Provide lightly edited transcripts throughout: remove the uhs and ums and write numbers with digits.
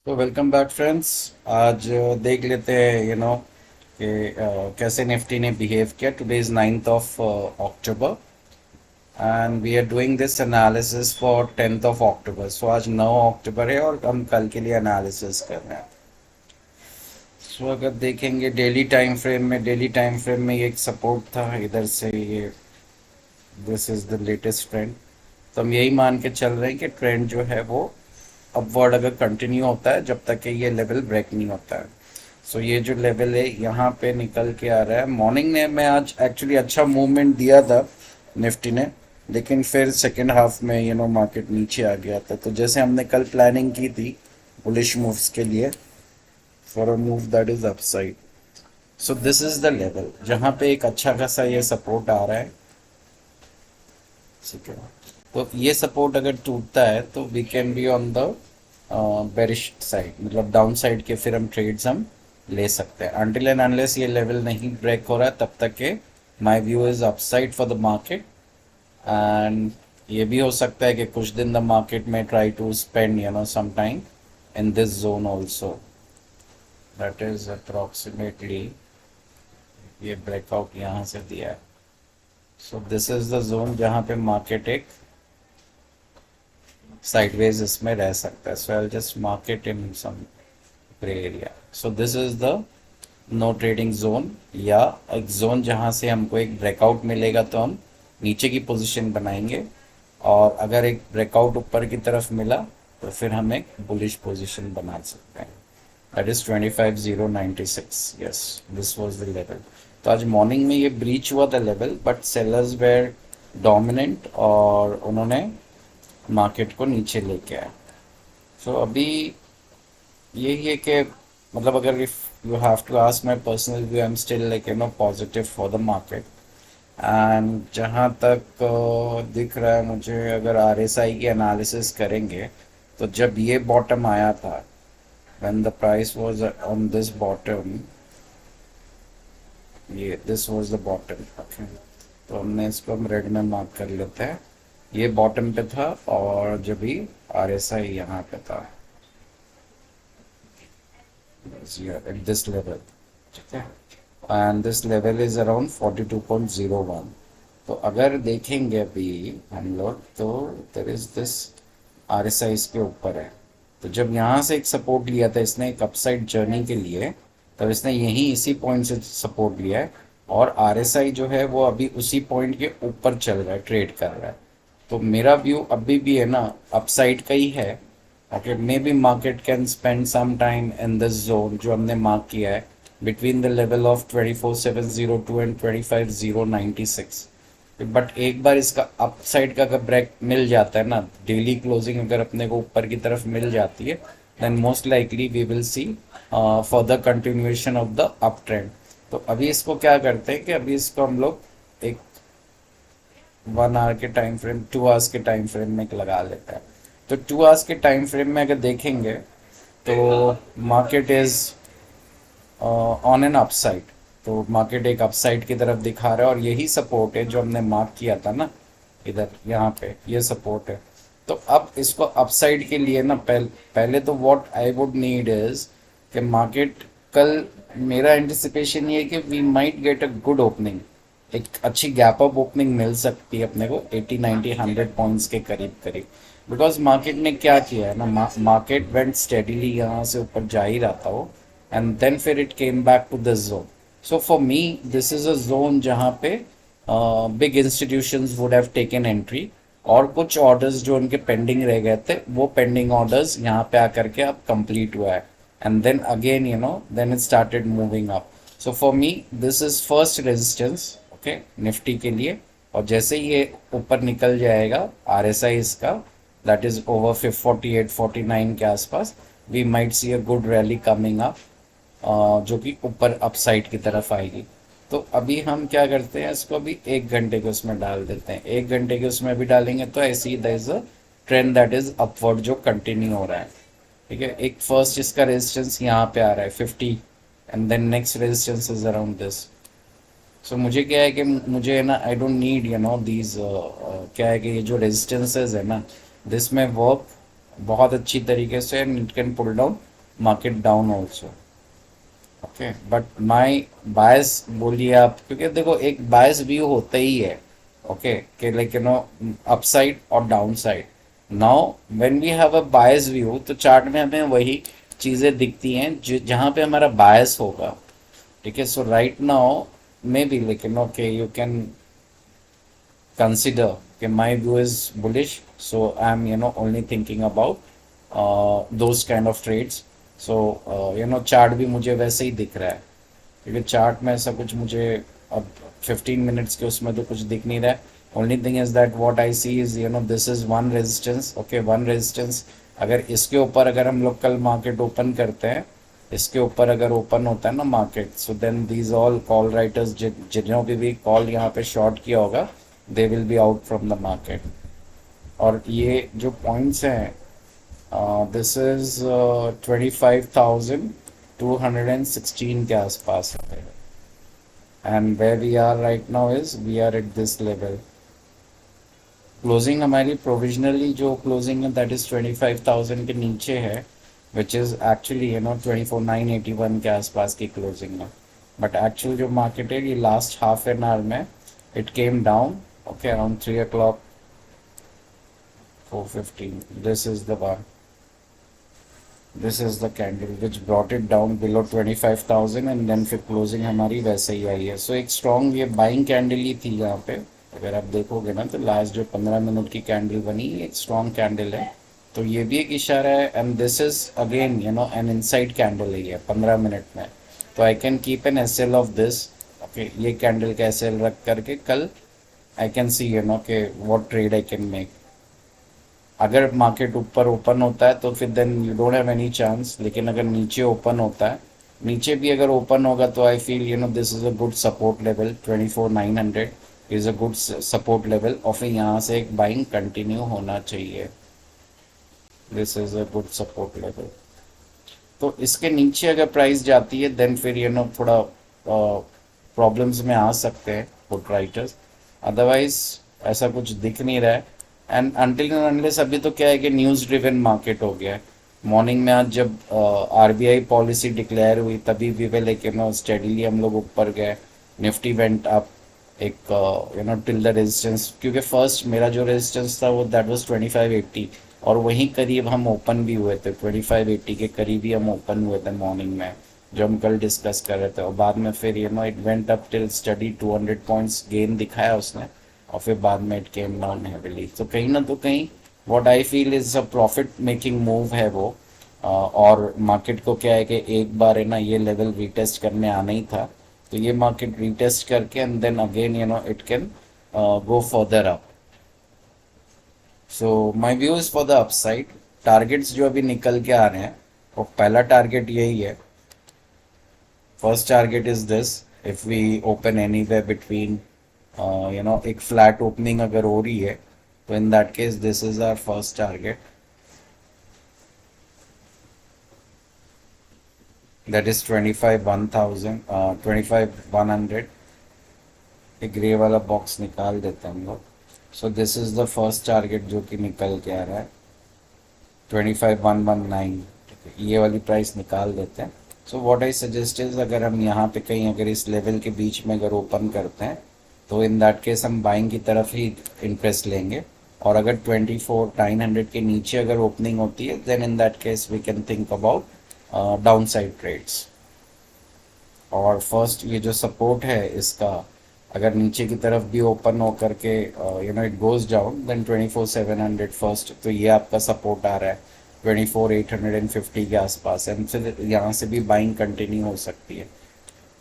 तो welcome back friends. आज देख लेते हैं कि कैसे निफ्टी ने बिहेव किया। Today is 9th of October and we are doing this analysis for 10th of October. So आज 9 अक्टूबर है और हम कल के लिए एनालिसिस कर रहे हैं। सो अगर देखेंगे डेली टाइम फ्रेम में ये एक सपोर्ट था इधर से। ये this is the latest trend. तो हम यही मान के चल रहे हैं कि ट्रेंड जो है वो अपवर्ड अगर कंटिन्यू होता है जब तक कि ये लेवल ब्रेक नहीं होता है। सो ये जो लेवल है यहाँ पे निकल के आ रहा है। मॉर्निंग ने मैं आज एक्चुअली अच्छा मूवमेंट दिया था निफ्टी ने, लेकिन फिर सेकेंड हाफ में मार्केट नीचे आ गया था। तो जैसे हमने कल प्लानिंग की थी बुलिश मूव्स के लिए for a move that is upside. So this is the level जहाँ पे एक अच्छा खासा ये सपोर्ट आ रहा है। ठीक है, तो ये सपोर्ट अगर टूटता है तो we can be on the bearish side, मतलब डाउन साइड के फिर हम ट्रेड्स हम ले सकते हैं। अनटिल एंड अनलेस ये लेवल नहीं ब्रेक हो रहा है तब तक के my view is upside for the market. And ये भी हो सकता है कि कुछ दिन द मार्केट में try to spend some time in this zone also. That is approximately ये ब्रेकआउट यहाँ से दिया है। So this is the zone जहाँ पे मार्केट एक साइडवेज इसमें रह सकता है। So I just market in some grey area. So this is the no trading zone, या एक जोन जहां से हमको एक ब्रेकआउट मिलेगा तो हम नीचे की पोजीशन बनाएंगे, और अगर एक ब्रेकआउट ऊपर की तरफ मिला तो फिर हम एक बुलिश पोजीशन बना सकते हैं। That is 25096। Yes, this was the level. तो आज मॉर्निंग में ये ब्रीच हुआ था level, but sellers were dominant और उन्होंने मार्केट को नीचे लेके आए। सो अभी यही है कि मतलब अगर if you have to ask my personal view, I am still like positive for the market. And जहाँ तक दिख रहा है मुझे, अगर आरएसआई की एनालिसिस करेंगे तो जब ये बॉटम आया था, when the price was on this bottom, ये this was the bottom. Okay, तो हमने इसको हम रेड में मार्क कर लेते हैं। ये बॉटम पे था और जब भी आरएसआई यहाँ पे था एट दिस लेवल। ठीक है, and this level is around 42.01। तो अगर देखेंगे अभी हम लोग तो देयर इज दिस आरएसआई इसके ऊपर है। तो जब यहाँ से एक सपोर्ट लिया था इसने एक अपसाइड जर्नी के लिए, तब इसने यही इसी पॉइंट से सपोर्ट लिया है, और आरएसआई जो है वो अभी उसी पॉइंट के ऊपर चल रहा है, ट्रेड कर रहा है। तो मेरा व्यू अभी भी है ना अपसाइड का ही है। Okay, maybe market can spend some time in this zone जो हमने मार्क किया है between the level of 24702 and 25096। But एक बार इसका अपसाइड का अगर ब्रेक मिल जाता है ना, डेली क्लोजिंग अगर अपने को ऊपर की तरफ मिल जाती है, then most likely we will see further continuation of the up trend. तो अभी इसको क्या करते हैं कि अभी इसको हम लोग एक 1 आवर के टाइम फ्रेम, 2 आवर्स के टाइम फ्रेम में लगा लेते हैं। तो 2 आवर्स के टाइम फ्रेम में अगर देखेंगे तो market is on an upside. तो मार्केट एक अपसाइड की तरफ दिखा रहा है, और यही सपोर्ट है जो हमने मार्क किया था ना इधर, यहाँ पे ये सपोर्ट है। तो अब इसको अपसाइड के लिए ना पहले तो what I would need is कि मार्केट कल, मेरा एंटिसिपेशन ये है कि we might get a good opening, एक अच्छी गैप अप ओपनिंग मिल सकती है अपने को 80 90 100 पॉइंट्स के करीब करीब। बिकॉज मार्केट ने क्या किया है ना, मार्केट वेंट स्टेडीली यहाँ से ऊपर जा ही रहा था वो, एंड देन फिर it came back to this zone. So for me this is a zone जहाँ पे big institutions would have taken entry, और कुछ ऑर्डर्स जो उनके पेंडिंग रह गए थे वो पेंडिंग ऑर्डर्स यहाँ पे आकर के अब कंप्लीट हुआ है, and then again then it started moving up. So for me this is first resistance okay Nifty के लिए। और जैसे ही ये ऊपर निकल जाएगा आरएसआई इसका, दैट इज ओवर 48-49 के आसपास, we might see a good rally coming up, जो कि ऊपर अपसाइड की तरफ आएगी। तो अभी हम क्या करते हैं, इसको अभी 1 घंटे के उसमें डाल देते हैं। 1 घंटे के उसमें भी डालेंगे तो ऐसी there is a trend that is upward जो कंटिन्यू हो रहा है। ठीक है, एक फर्स्ट इसका रेजिस्टेंस यहाँ पे आ रहा है 50, and then next resistance is around this. So मुझे क्या है कि मुझे ना आई डोंट नीड दीज, क्या है कि ये जो रेजिस्टेंसेज है ना, दिस में वर्क बहुत अच्छी तरीके से and it can pull down market down also. Okay but my bias बोलिए आप, क्योंकि देखो एक बायस व्यू होता ही है, ओके कि लाइक यू नो अपसाइड और down side. Now when we have a bias view तो चार्ट में हमें वही चीज़ें दिखती हैं जो जहाँ पे हमारा बायस होगा। ठीक है, so right now may be like you know के you can consider okay my view is bullish, so I'm only thinking about those kind of trades. So chart भी मुझे वैसे ही दिख रहा है, क्योंकि चार्ट में ऐसा कुछ मुझे अब 15 मिनट्स के उसमें तो कुछ दिख नहीं रहा है। Only thing is that what I see is this is one resistance, okay one resistance. अगर इसके ऊपर अगर हम लोग कल मार्केट ओपन करते हैं, इसके ऊपर अगर ओपन होता है ना market, so then these all call writers जिन्हों भी कॉल यहाँ पे शॉर्ट किया होगा, they will be out from the market. और ये जो पॉइंट्स हैं, दिस इज 25,216 के आसपास है, and where we are right now is we are at this level. Closing हमारी प्रोविजनली जो क्लोजिंग है दैट इज 25,000 के नीचे है, विच इज एक्चुअली 24,981 के आसपास की क्लोजिंग है। बट एक्चुअल जो मार्केट है ये लास्ट हाफ एन आवर में it came down, okay, around 3 o'clock 4:15, this is the one, this is the candle which brought it down below 25,000 and then फिर closing हमारी वैसे ही आई है। सो एक स्ट्रॉन्ग ये बाइंग कैंडल ही थी यहाँ पे, अगर आप देखोगे ना तो लास्ट जो 15 मिनट की कैंडल बनी एक स्ट्रॉन्ग कैंडल है, तो ये भी एक इशारा है। And this is again an inside candle है ये 15 मिनट में, तो I can keep an S L of this, okay ये कैंडल का एस एल रख करके कल आई कैन सी के what trade I can make. अगर मार्केट ऊपर ओपन होता है तो फिर then you don't have any chance, लेकिन अगर नीचे ओपन होता है, नीचे भी अगर ओपन होगा तो I feel this is a good support level, 24,900 is a good support level, और फिर यहाँ से एक बाइंग कंटिन्यू होना चाहिए। This is a good support level. तो इसके नीचे अगर प्राइस जाती है देन फिर थोड़ा प्रॉब्लम्स में आ सकते हैं पुट राइटर्स, अदरवाइज ऐसा कुछ दिख नहीं रहा है। एंड अनटिल एंड अनलेस अभी तो क्या है कि न्यूज़ ड्रिवन मार्केट हो गया है। मॉर्निंग में आज जब आरबीआई पॉलिसी डिक्लेयर हुई तभी भी वे लेकिन स्टेडीली हम लोग ऊपर गए, निफ्टी वेंट अप एक टिल द रेजिस्टेंस, क्योंकि फर्स्ट मेरा जो रेजिस्टेंस था वो दैट वाज 2580, और वहीं करीब हम ओपन भी हुए थे, 2580 के करीब ही हम ओपन हुए थे मॉर्निंग में, जो हम कल डिस्कस कर रहे थे। और बाद में फिर it went up till study 200 points gain दिखाया उसने, और फिर बाद में इट केम डाउन हेविली। तो कहीं ना तो कहीं what I feel is a profit making move है वो। और मार्केट को क्या है कि एक बार है ना ये लेवल रीटेस्ट करने आना ही था, तो ये मार्केट रीटेस्ट करके and then again it can go further up. So my view is for the upside. Targets जो अभी निकल के आ रहे हैं, और पहला टारगेट यही है, first target is this, if we open anywhere between एक फ्लैट ओपनिंग अगर हो रही है तो in that case this is our first target, that is 25,100। 25,100 एक ग्रे वाला बॉक्स निकाल देते हैं हम लोग। सो this is the first target जो कि निकल के आ रहा है 25,119, ये वाली प्राइस निकाल देते हैं। So what I suggest is अगर हम यहाँ पे कहीं अगर इस लेवल के बीच में अगर ओपन करते हैं तो इन दैट केस हम बाइंग की तरफ ही इंटरेस्ट लेंगे, और अगर 24,900 के नीचे अगर ओपनिंग होती है then in that case we can think about down side trades. और फर्स्ट ये जो सपोर्ट है इसका, अगर नीचे की तरफ भी ओपन हो करके it goes down then 24,700 first, तो ये आपका सपोर्ट आ रहा है 24,850 के आसपास, एंड फिर यहाँ से भी बाइंग कंटिन्यू हो सकती है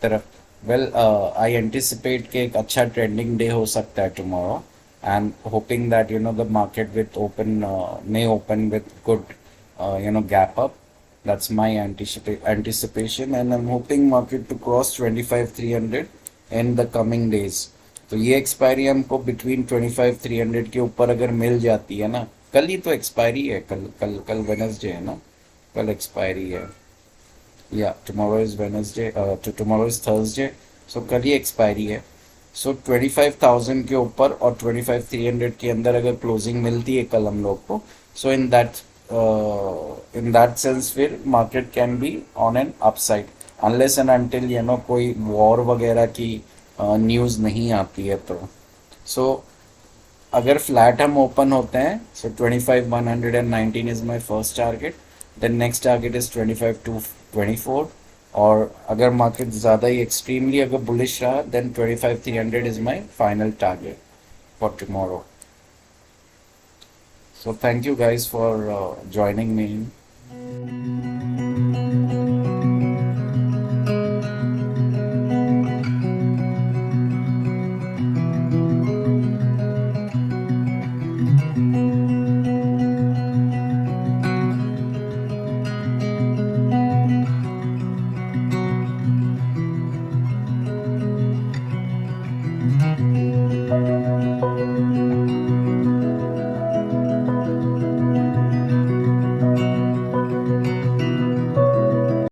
तरफ। वेल आई एंटिसिपेट कि एक अच्छा ट्रेंडिंग डे हो सकता है tomorrow, and hoping that the market with open may open with good gap up. That's my anticipation, and I'm hoping market to cross 25,300 in the coming days. तो ये expiry हमको between 25,300 के ऊपर अगर मिल जाती है ना, कल ही तो एक्सपायरी है, कल वेडनेसडे है ना, कल एक्सपायरी है, या tomorrow is Wednesday, tomorrow is Thursday, so कल ही एक्सपायरी है। सो 25,000 के ऊपर और 25,300 के अंदर अगर क्लोजिंग मिलती है कल हम लोग को, so in that in that sense फिर market can be on an upside unless and until कोई war वगैरह की न्यूज़ नहीं आती है तो so अगर फ्लैट हम ओपन होते हैं so 25,119 is my first target then next target is 25,224 और अगर मार्केट ज़्यादा ही एक्सट्रीमली अगर बुलिश रहा then 25,300 is my final target for tomorrow so thank you guys for joining me in